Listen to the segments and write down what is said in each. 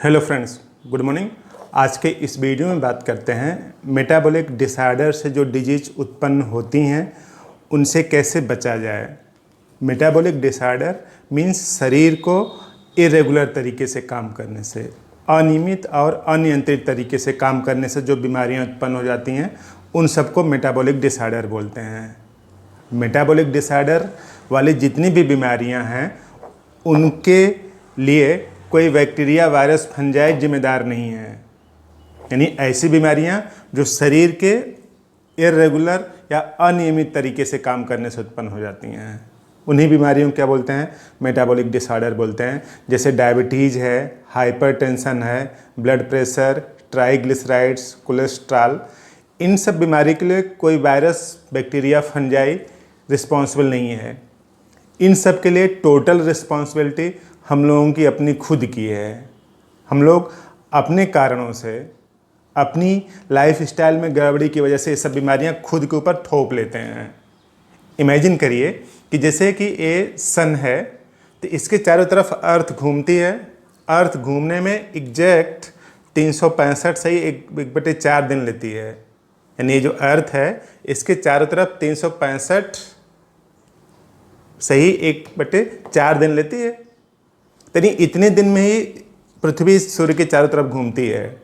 Hello friends, good morning. आज के इस वीडियो में बात करते हैं मेटाबॉलिक डिसऑर्डर से जो डिजीज उत्पन्न होती हैं उनसे कैसे बचा जाए। मेटाबॉलिक डिसऑर्डर मीन्स शरीर को इरेगुलर तरीके से काम करने से, अनियमित और अनियंत्रित तरीके से काम करने से जो बीमारियां उत्पन्न हो जाती हैं उन सबको मेटाबॉलिक डिसऑर्डर बोलते हैं। मेटाबॉलिक डिसऑर्डर वाली जितनी भी बीमारियां हैं उनके लिए कोई बैक्टीरिया, वायरस, फंजाई जिम्मेदार नहीं है। यानी ऐसी बीमारियां जो शरीर के इरेगुलर या अनियमित तरीके से काम करने से उत्पन्न हो जाती हैं उन्हीं बीमारियों को क्या बोलते हैं? मेटाबॉलिक डिसऑर्डर बोलते हैं। जैसे डायबिटीज़ है, हाइपरटेंशन है, ब्लड प्रेशर, ट्राइग्लिसराइड्स, कोलेस्ट्रॉल। इन सब बीमारी के लिए कोई वायरस, बैक्टीरिया, फंजाई रिस्पॉन्सिबल नहीं है। इन सब के लिए टोटल रिस्पॉन्सिबिलिटी हम लोगों की अपनी खुद की है। हम लोग अपने कारणों से, अपनी लाइफ स्टाइल में गड़बड़ी की वजह से ये सब बीमारियां खुद के ऊपर थोप लेते हैं। इमेजिन करिए कि जैसे कि ये सन है तो इसके चारों तरफ अर्थ घूमती है। अर्थ घूमने में एग्जैक्ट 365 सही 1/4 दिन लेती है। यानी ये जो अर्थ है इसके चारों तरफ 365 सही 1/4 दिन लेती है। यानी इतने दिन में ही पृथ्वी सूर्य के चारों तरफ घूमती है।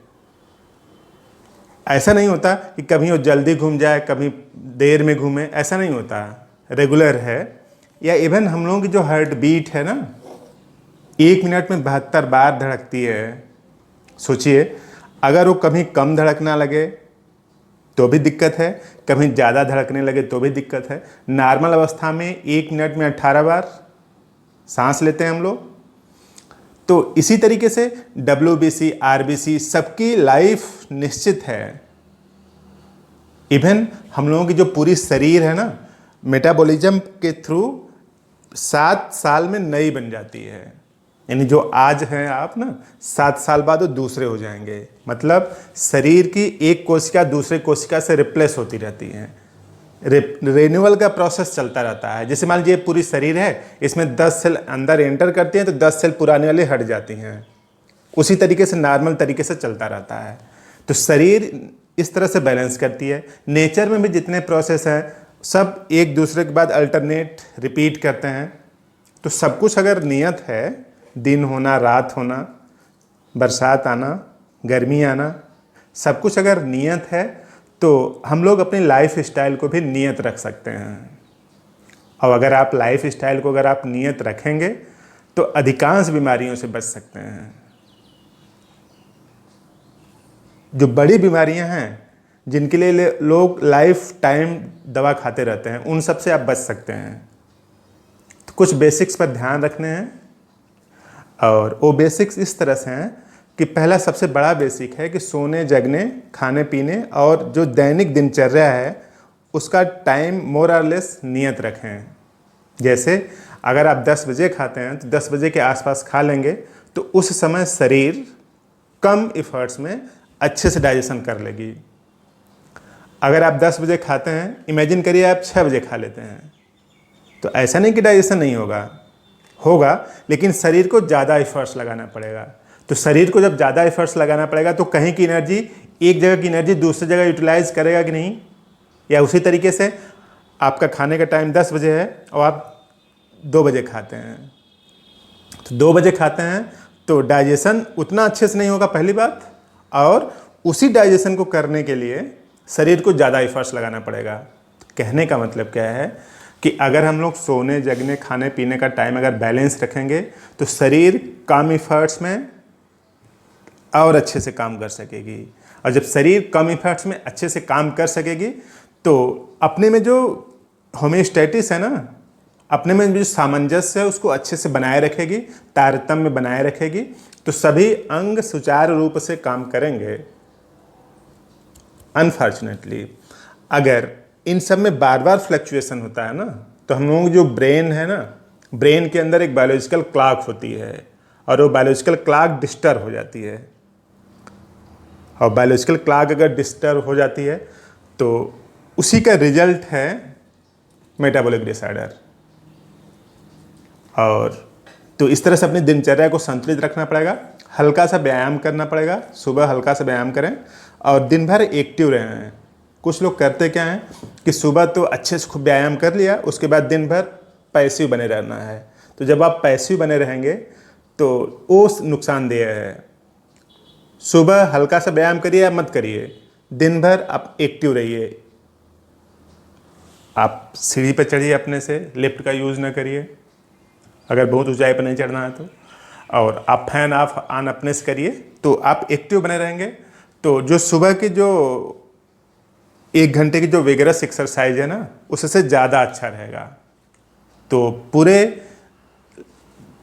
ऐसा नहीं होता कि कभी वो जल्दी घूम जाए, कभी देर में घूमे, ऐसा नहीं होता। रेगुलर है। या इवन हम लोगों की जो हार्ट बीट है ना, 1 मिनट में 72 बार धड़कती है। सोचिए, अगर वो कभी कम धड़कना लगे तो भी दिक्कत है, कभी ज़्यादा धड़कने लगे तो भी दिक्कत है। नॉर्मल अवस्था में 1 मिनट में 18 बार सांस लेते हैं हम लोग। तो इसी तरीके से WBC, RBC सबकी लाइफ निश्चित है। इवन हम लोगों की जो पूरी शरीर है ना, मेटाबॉलिज्म के थ्रू 7 साल में नई बन जाती है। यानी जो आज हैं आप ना, 7 साल बाद वो दूसरे हो जाएंगे। मतलब शरीर की एक कोशिका दूसरे कोशिका से रिप्लेस होती रहती है। रिन्यूअल का प्रोसेस चलता रहता है। जैसे मान लीजिए पूरी शरीर है, इसमें 10 सेल अंदर एंटर करती हैं तो 10 सेल पुराने वाले हट जाती हैं। उसी तरीके से नॉर्मल तरीके से चलता रहता है। तो शरीर इस तरह से बैलेंस करती है। नेचर में भी जितने प्रोसेस हैं सब एक दूसरे के बाद अल्टरनेट रिपीट करते हैं। तो सब कुछ अगर नियत है, दिन होना, रात होना, बरसात आना, गर्मी आना, सब कुछ अगर नियत है तो हम लोग अपनी लाइफ स्टाइल को भी नियत रख सकते हैं। और अगर आप लाइफ स्टाइल को अगर आप नियत रखेंगे तो अधिकांश बीमारियों से बच सकते हैं। जो बड़ी बीमारियां हैं जिनके लिए लोग लाइफ टाइम दवा खाते रहते हैं, उन सब से आप बच सकते हैं। तो कुछ बेसिक्स पर ध्यान रखने हैं। और वो बेसिक्स इस तरह से हैं कि पहला सबसे बड़ा बेसिक है कि सोने, जगने, खाने पीने और जो दैनिक दिनचर्या है उसका टाइम मोर और लेस नियत रखें। जैसे अगर आप 10 बजे खाते हैं तो 10 बजे के आसपास खा लेंगे तो उस समय शरीर कम एफर्ट्स में अच्छे से डाइजेशन कर लेगी। अगर आप 10 बजे खाते हैं, इमेजिन करिए आप 6 बजे खा लेते हैं, तो ऐसा नहीं कि डाइजेशन नहीं होगा, लेकिन शरीर को ज़्यादा एफर्ट्स लगाना पड़ेगा। तो शरीर को जब ज़्यादा एफर्ट्स लगाना पड़ेगा तो कहीं की एनर्जी, एक जगह की एनर्जी दूसरी जगह यूटिलाइज करेगा कि नहीं। या उसी तरीके से आपका खाने का टाइम 10 बजे है और आप 2 बजे खाते हैं, तो 2 बजे खाते हैं तो डाइजेशन उतना अच्छे से नहीं होगा, पहली बात। और उसी डाइजेशन को करने के लिए शरीर को ज़्यादा एफर्ट्स लगाना पड़ेगा। कहने का मतलब क्या है कि अगर हम लोग सोने, जगने, खाने पीने का टाइम अगर बैलेंस रखेंगे तो शरीर कम एफर्ट्स में और अच्छे से काम कर सकेगी। और जब शरीर कम एफर्ट्स में अच्छे से काम कर सकेगी तो अपने में जो होमियोस्टेटिस है ना, अपने में जो सामंजस्य है उसको अच्छे से बनाए रखेगी, तारतम्य बनाए रखेगी। तो सभी अंग सुचारू रूप से काम करेंगे। अनफॉर्चुनेटली अगर इन सब में बार बार फ्लक्चुएशन होता है ना, तो हम लोगों की जो ब्रेन है ना, ब्रेन के अंदर एक बायोलॉजिकल क्लॉक होती है और वो बायोलॉजिकल क्लॉक डिस्टर्ब हो जाती है। और बायोलॉजिकल क्लॉक अगर डिस्टर्ब हो जाती है तो उसी का रिजल्ट है मेटाबॉलिक डिसऑर्डर। और तो इस तरह से अपनी दिनचर्या को संतुलित रखना पड़ेगा। हल्का सा व्यायाम करना पड़ेगा, सुबह हल्का सा व्यायाम करें और दिन भर एक्टिव रहें। कुछ लोग करते क्या हैं कि सुबह तो अच्छे से खूब व्यायाम कर लिया, उसके बाद दिन भर पैसिव बने रहना है। तो जब आप पैसिव बने रहेंगे तो वो नुकसानदेह है। सुबह हल्का सा व्यायाम करिए या मत करिए, दिन भर आप एक्टिव रहिए। आप सीढ़ी पर चढ़िए अपने से, लिफ्ट का यूज़ ना करिए अगर बहुत ऊंचाई पर नहीं चढ़ना है तो। और आप फैन ऑफ ऑन अपने से करिए, तो आप एक्टिव बने रहेंगे। तो जो सुबह की जो 1 घंटे की जो विगरस एक्सरसाइज है ना, उससे ज़्यादा अच्छा रहेगा। तो पूरे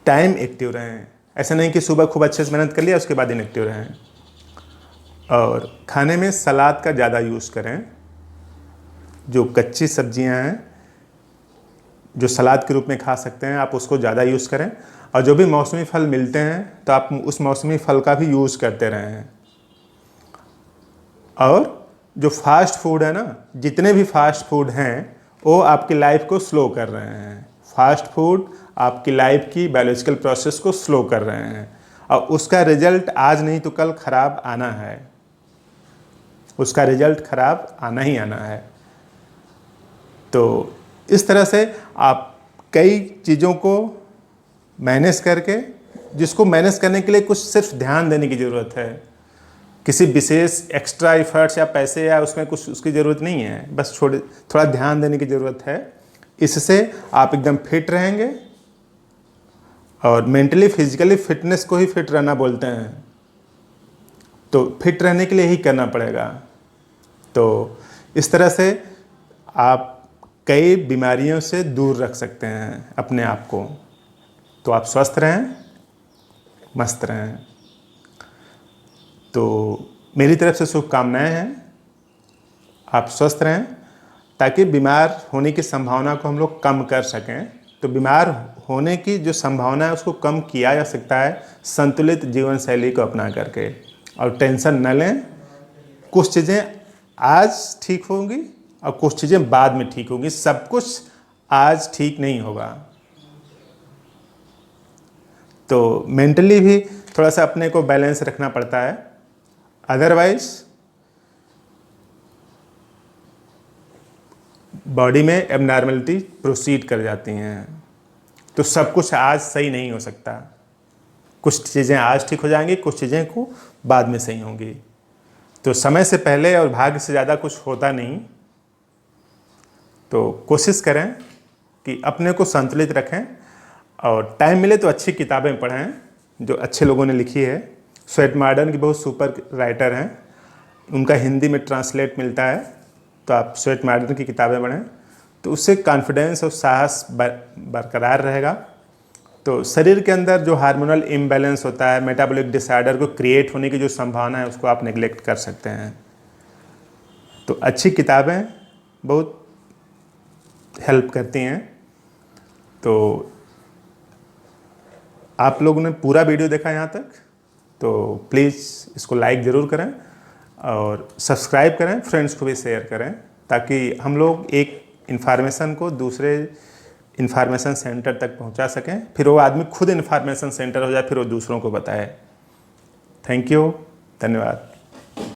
टाइम एक्टिव रहें, ऐसा नहीं कि सुबह खूब अच्छे से मेहनत कर लिया उसके बाद इनएक्टिव रहें। और खाने में सलाद का ज़्यादा यूज़ करें। जो कच्ची सब्जियां हैं जो सलाद के रूप में खा सकते हैं, आप उसको ज़्यादा यूज़ करें। और जो भी मौसमी फल मिलते हैं तो आप उस मौसमी फल का भी यूज़ करते रहें। और जो फास्ट फूड है ना, जितने भी फास्ट फूड हैं वो आपकी लाइफ को स्लो कर रहे हैं। फास्ट फूड आपकी लाइफ की बायोलॉजिकल प्रोसेस को स्लो कर रहे हैं और उसका रिजल्ट आज नहीं तो कल ख़राब आना है। उसका रिजल्ट ख़राब आना ही आना है। तो इस तरह से आप कई चीज़ों को मैनेज करके, जिसको मैनेज करने के लिए कुछ सिर्फ ध्यान देने की ज़रूरत है। किसी विशेष एक्स्ट्रा एफर्ट्स या पैसे या उसमें कुछ उसकी ज़रूरत नहीं है, बस थोड़ा ध्यान देने की ज़रूरत है। इससे आप एकदम फिट रहेंगे। और मेंटली फिजिकली फिटनेस को ही फिट रहना बोलते हैं, तो फिट रहने के लिए ही करना पड़ेगा। तो इस तरह से आप कई बीमारियों से दूर रख सकते हैं अपने आप को। तो आप स्वस्थ रहें, मस्त रहें। तो मेरी तरफ से शुभकामनाएं हैं, आप स्वस्थ रहें ताकि बीमार होने की संभावना को हम लोग कम कर सकें। तो बीमार होने की जो संभावना है उसको कम किया जा सकता है संतुलित जीवन शैली को अपना करके। और टेंशन न लें, कुछ चीज़ें आज ठीक होंगी और कुछ चीज़ें बाद में ठीक होंगी। सब कुछ आज ठीक नहीं होगा। तो मेंटली भी थोड़ा सा अपने को बैलेंस रखना पड़ता है, अदरवाइज बॉडी में एबनॉर्मलिटी प्रोसीड कर जाती हैं। तो सब कुछ आज सही नहीं हो सकता। कुछ चीज़ें आज ठीक हो जाएंगी, कुछ चीज़ें को बाद में सही होंगी। तो समय से पहले और भाग्य से ज़्यादा कुछ होता नहीं। तो कोशिश करें कि अपने को संतुलित रखें और टाइम मिले तो अच्छी किताबें पढ़ें जो अच्छे लोगों ने लिखी है। स्वेट मॉडर्न की बहुत सुपर राइटर हैं, उनका हिंदी में ट्रांसलेट मिलता है, तो आप स्वेट मॉडर्न की किताबें पढ़ें। तो उससे कॉन्फिडेंस और साहस बरकरार रहेगा। तो शरीर के अंदर जो हार्मोनल इम्बैलेंस होता है, मेटाबॉलिक डिसऑर्डर को क्रिएट होने की जो संभावना है उसको आप नेग्लेक्ट कर सकते हैं। तो अच्छी किताबें बहुत हेल्प करती हैं। तो आप लोगों ने पूरा वीडियो देखा यहाँ तक, तो प्लीज़ इसको लाइक ज़रूर करें और सब्सक्राइब करें, फ्रेंड्स को भी शेयर करें, ताकि हम लोग एक इन्फॉर्मेशन को दूसरे इन्फॉर्मेशन सेंटर तक पहुंचा सकें। फिर वो आदमी खुद इन्फॉर्मेशन सेंटर हो जाए, फिर वो दूसरों को बताए। थैंक यू, धन्यवाद।